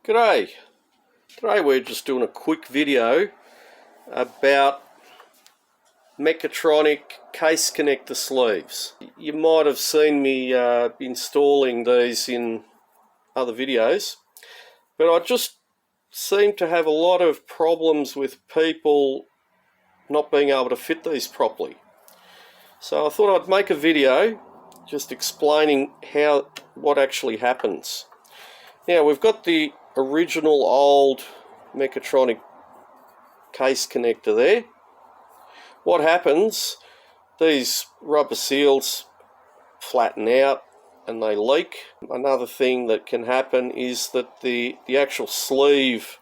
G'day. Today we're just doing a quick video about Mechatronic case connector sleeves. You might have seen me installing these in other videos, but I just seem to have a lot of problems with people not being able to fit these properly. So I thought I'd make a video just explaining what actually happens. Now we've got the original old Mechatronic case connector there. What happens, these rubber seals flatten out and they leak. Another thing that can happen is that the actual sleeve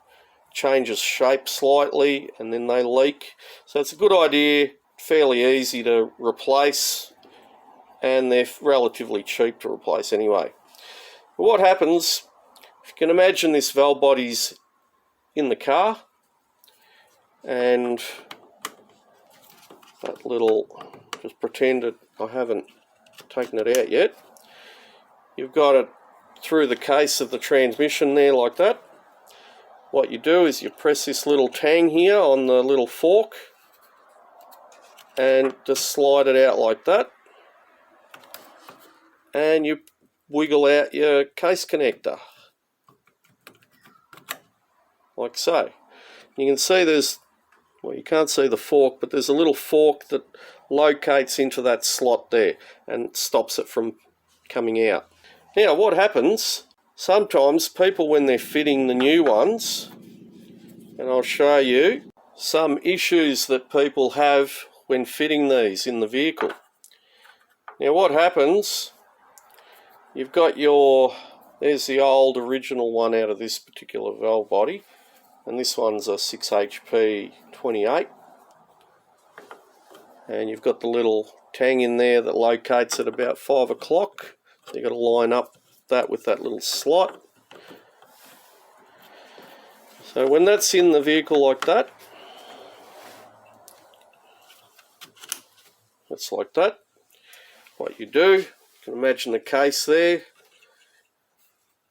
changes shape slightly and then they leak. So it's a good idea, fairly easy to replace, and they're relatively cheap to replace anyway. But what happens, if you can imagine this valve body's in the car, and that little, just pretend that I haven't taken it out yet. You've got it through the case of the transmission there like that. What you do is you press this little tang here on the little fork and just slide it out like that, and you wiggle out your case connector like so. You can see there's, well, you can't see the fork, but there's a little fork that locates into that slot there and stops it from coming out. Now what happens, sometimes people when they're fitting the new ones, and I'll show you some issues that people have when fitting these in the vehicle. Now what happens, you've got there's the old original one out of this particular valve body, and this one's a 6HP 28, and you've got the little tang in there that locates at about 5 o'clock. So you've got to line up that with that little slot. So when that's in the vehicle like that, it's like that. What you do, you can imagine the case there.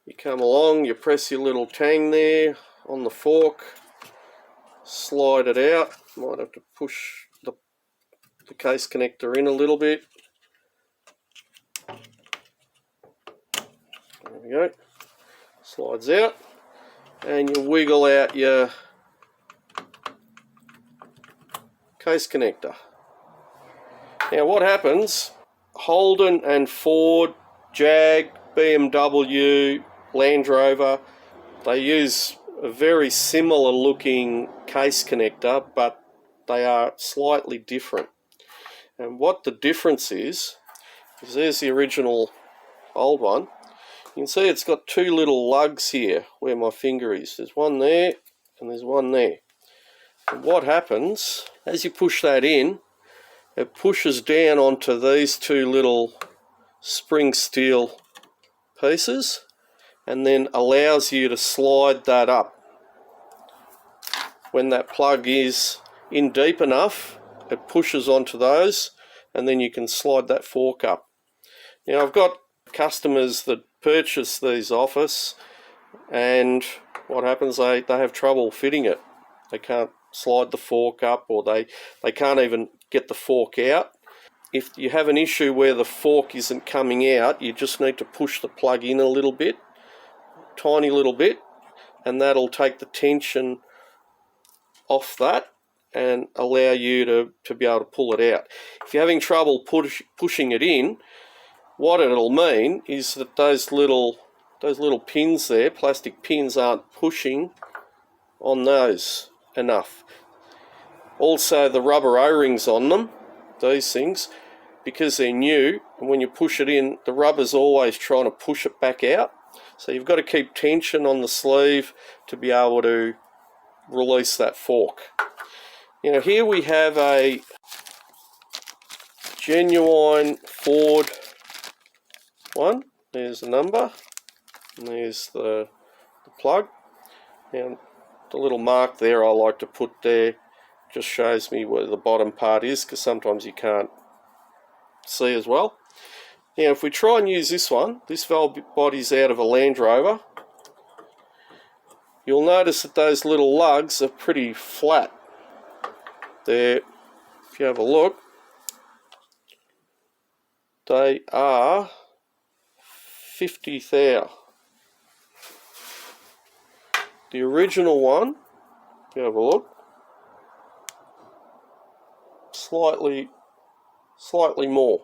You come along, you press your little tang there on the fork, slide it out. Might have to push the case connector in a little bit. There we go. Slides out, and you wiggle out your case connector. Now what happens, Holden and Ford, Jag, BMW, Land Rover, they use a very similar looking case connector, but they are slightly different. And what the difference is there's the original old one. You can see it's got two little lugs here where my finger is. There's one there and there's one there. And what happens, as you push that in, it pushes down onto these two little spring steel pieces and then allows you to slide that up. When that plug is in deep enough, it pushes onto those and then you can slide that fork up. Now I've got customers that purchase these off us, and what happens, they have trouble fitting it. They can't slide the fork up, or they can't even get the fork out. If you have an issue where the fork isn't coming out, you just need to push the plug in a little bit, tiny little bit, and that'll take the tension off that and allow you to be able to pull it out. If you're having trouble pushing it in, what it'll mean is that those little pins there, plastic pins, aren't pushing on those enough. Also the rubber O-rings on them, these things, because they're new, and when you push it in, the rubber's always trying to push it back out. So you've got to keep tension on the sleeve to be able to release that fork. Now here we have a genuine Ford one. There's the number, and there's the plug. Now the little mark there I like to put there just shows me where the bottom part is, because sometimes you can't see as well. Now if we try and use this one, this valve body's out of a Land Rover, you'll notice that those little lugs are pretty flat. There, if you have a look, they are 50 thou. The original one, if you have a look, slightly more.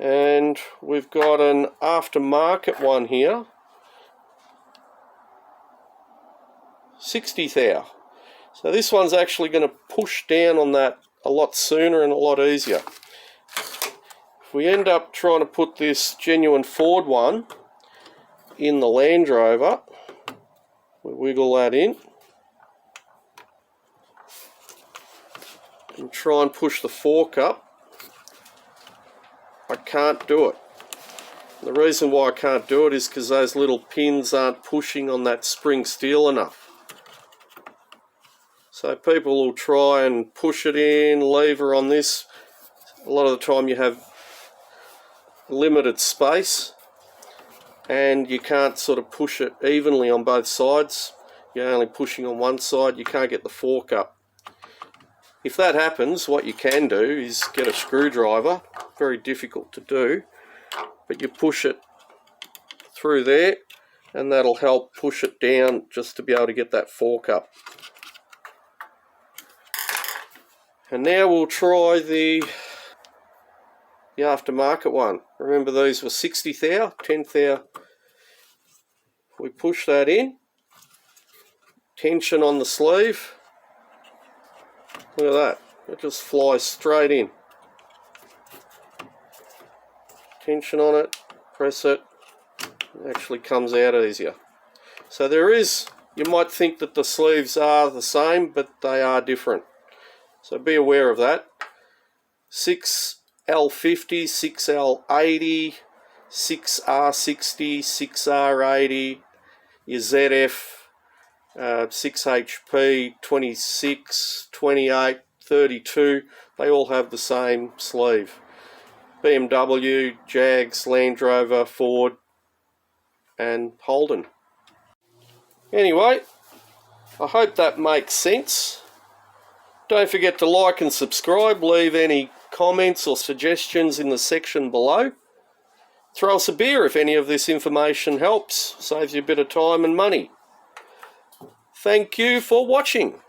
And we've got an aftermarket one here, 60 thou. So this one's actually going to push down on that a lot sooner and a lot easier. If we end up trying to put this genuine Ford one in the Land Rover, we wiggle that in and try and push the fork up. I can't do it. The reason why I can't do it is because those little pins aren't pushing on that spring steel enough. So people will try and push it in, lever on this. A lot of the time you have limited space and you can't sort of push it evenly on both sides. You're only pushing on one side, you can't get the fork up. If that happens, what you can do is get a screwdriver. Very difficult to do, but you push it through there and that'll help push it down just to be able to get that fork up. And now we'll try the aftermarket one. Remember, these were 60 thou, 10 thou. We push that in, tension on the sleeve. Look at that, it just flies straight in. Tension on it, press it, it actually comes out easier. So there is, you might think that the sleeves are the same, but they are different. So be aware of that. 6L50, 6L80, 6R60, 6R80, your ZF, 6HP, 26, 28, 32, they all have the same sleeve. BMW, Jags, Land Rover, Ford and Holden. Anyway, I hope that makes sense. Don't forget to like and subscribe, leave any comments or suggestions in the section below. Throw us a beer if any of this information helps, saves you a bit of time and money. Thank you for watching.